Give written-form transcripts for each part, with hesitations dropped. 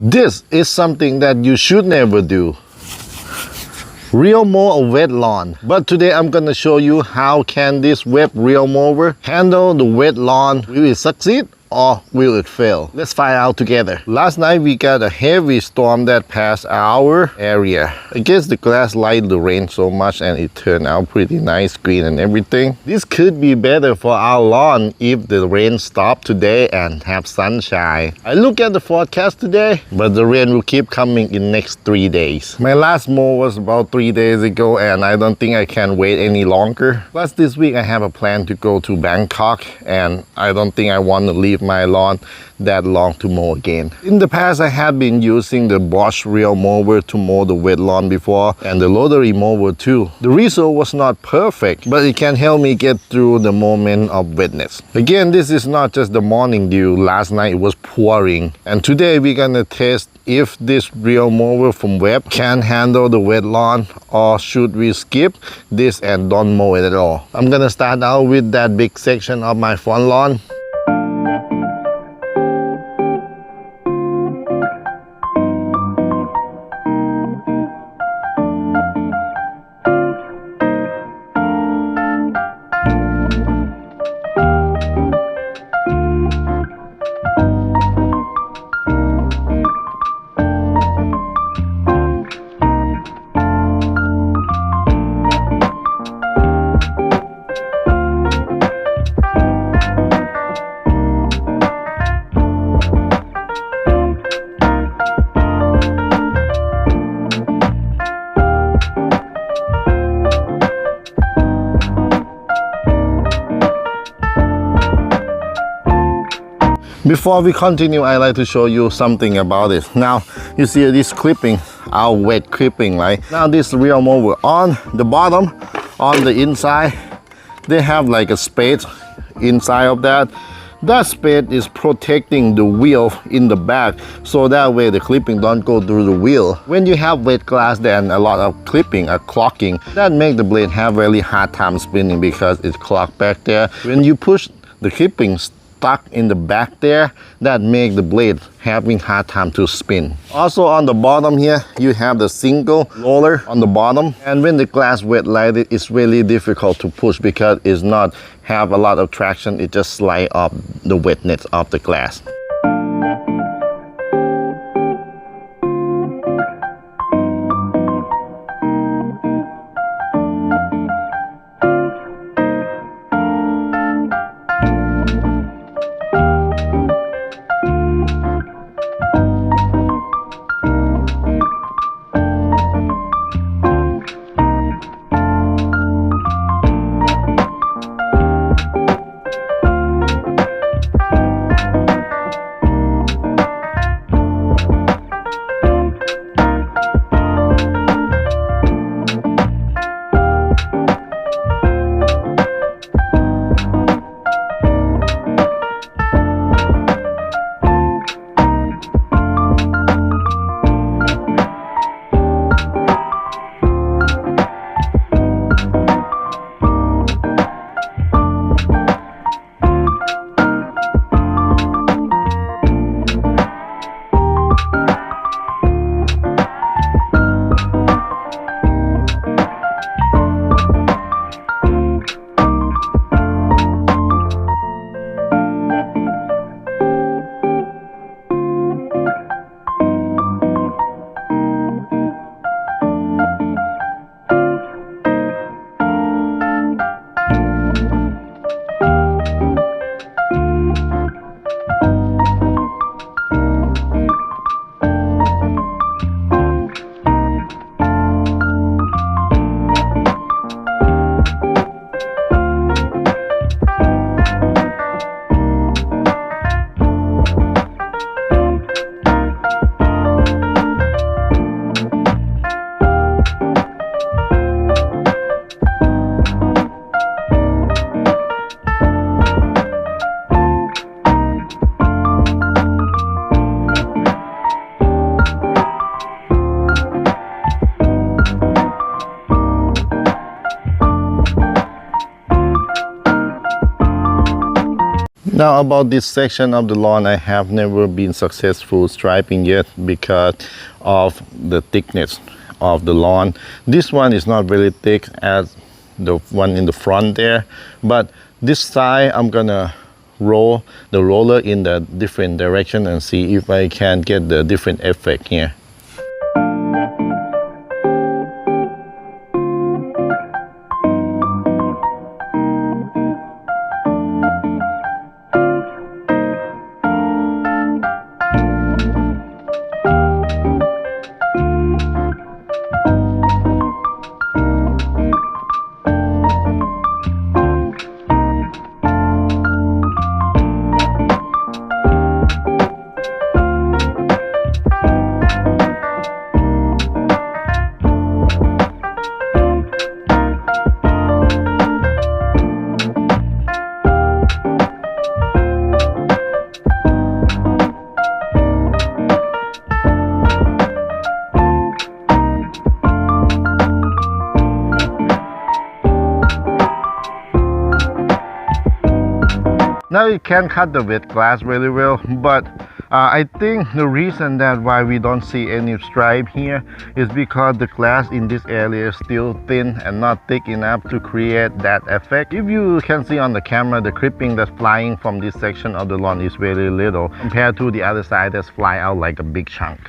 This is something that you should never do. Real mow a wet lawn. But today I'm gonna show you how can this Webb real mower handle the wet lawn. Will it succeed or will it fail? Let's find out together. Last night we got a heavy storm that passed our area. I guess the glass liked the rain so much and it turned out pretty nice, green and everything. This could be better for our lawn if the rain stopped today and have sunshine. I look at the forecast today, but the rain will keep coming in next 3 days. My last mow was about 3 days ago and I don't think I can wait any longer. Plus this week I have a plan to go to Bangkok and I don't think I want to leave my lawn that long to mow again. In the past I had been using the Bosch real mower to mow the wet lawn before and the rotary mower too. The result was not perfect, but it can help me get through the moment of wetness. Again, this is not just the morning dew. Last night it was pouring and today we're gonna test if this real mower from Webb can handle the wet lawn or should we skip this and don't mow it at all. I'm gonna start out with that big section of my front lawn. Before we continue, I like to show you something about it. Now, you see this clipping, our wet clipping, right? Now this real mower, on the bottom, on the inside, they have like a spade inside of that. That spade is protecting the wheel in the back, so that way the clipping don't go through the wheel. When you have wet glass, then a lot of clipping are clogging. That make the blade have really hard time spinning because it's clogged back there. When you push the clipping stuck in the back there, that make the blade having hard time to spin. Also on the bottom here, you have the single roller on the bottom, and when the glass wet like it, it's really difficult to push because it's not have a lot of traction. It just slide off the wetness of the glass. Now about this section of the lawn, I have never been successful striping yet because of the thickness of the lawn. This one is not very thick as the one in the front there, but this side I'm gonna roll the roller in the different direction and see if I can get the different effect here. Now you can cut the wet grass really well, but I think the reason that why we don't see any stripe here is because the grass in this area is still thin and not thick enough to create that effect. If you can see on the camera, the clipping that's flying from this section of the lawn is very little compared to the other side that's fly out like a big chunk.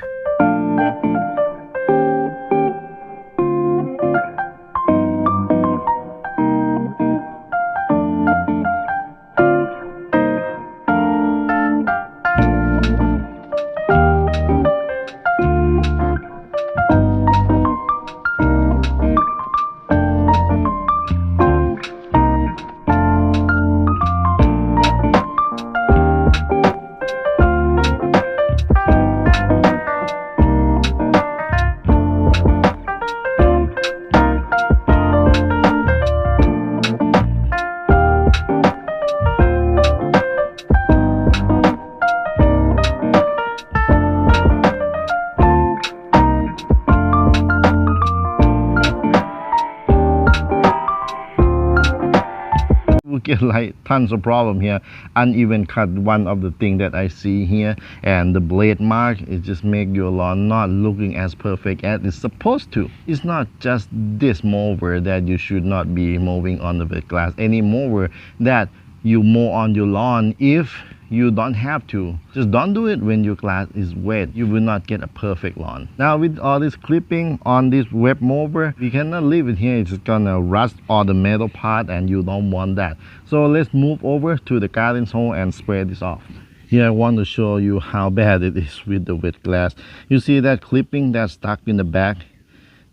Get like tons of problem here. Uneven cut, one of the thing that I see here, and the blade mark, it just make your lawn not looking as perfect as it's supposed to. It's not just this mower that you should not be mowing on the wet grass. Any mower that you mow on your lawn, if you don't have to, just don't do it when your grass is wet. You will not get a perfect lawn. Now with all this clipping on this Webb mower, we cannot leave it here. It's just gonna rust all the metal part and you don't want that. So let's move over to the garden hose and spray this off. Here I want to show you how bad it is with the wet grass. You see that clipping that's stuck in the back?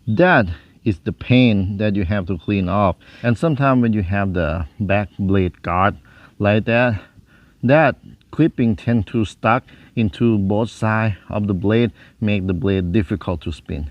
That is the paint that you have to clean off. And sometimes when you have the back blade guard like that, that clipping tend to stuck into both sides of the blade, make the blade difficult to spin.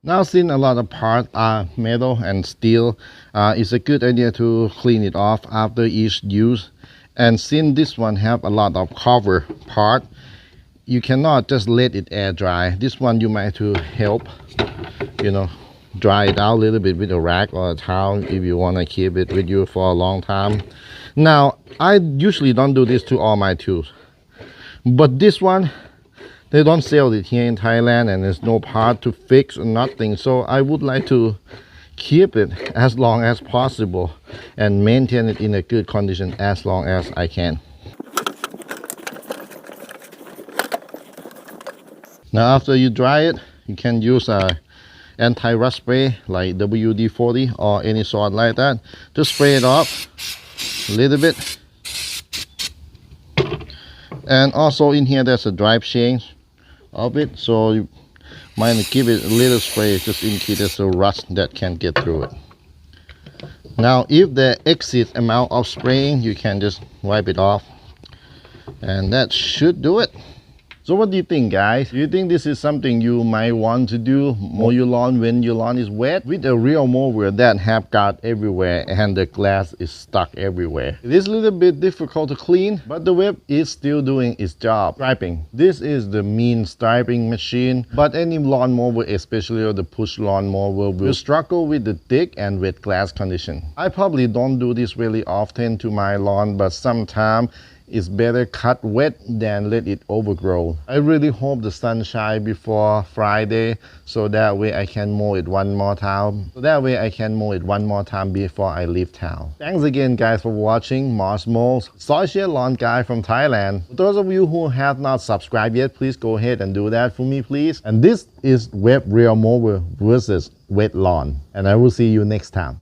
Now since a lot of parts are metal and steel, it's a good idea to clean it off after each use. And since this one have a lot of cover part, you cannot just let it air dry. This one you might have to help, dry it out a little bit with a rag or a towel if you want to keep it with you for a long time. Now I usually don't do this to all my tools, but this one, they don't sell it here in Thailand and there's no part to fix or nothing. So I would like to keep it as long as possible and maintain it in a good condition as long as I can. Now after you dry it, you can use a anti-rust spray like WD-40 or any sort like that. Just spray it off a little bit. And also in here there's a drive change of it, so you might give it a little spray just in case there's a rust that can get through it. Now if the exit amount of spraying, you can just wipe it off and that should do it. So what do you think, guys? Do you think this is something you might want to do, mow your lawn when your lawn is wet? With a real mower that have got everywhere and the grass is stuck everywhere. It is a little bit difficult to clean, but the Webb is still doing its job. Striping. This is the mean striping machine, but any lawn mower, especially the push lawn mower, will struggle with the thick and wet grass condition. I probably don't do this really often to my lawn, but sometimes it's better cut wet than let it overgrow. I really hope the sun shines before Friday, so that way I can mow it one more time. Before I leave town. Thanks again, guys, for watching Mars Mows, Zoysia lawn guy from Thailand. For those of you who have not subscribed yet, please go ahead and do that for me, please. And this is Webb Real Mower versus Wet Lawn. And I will see you next time.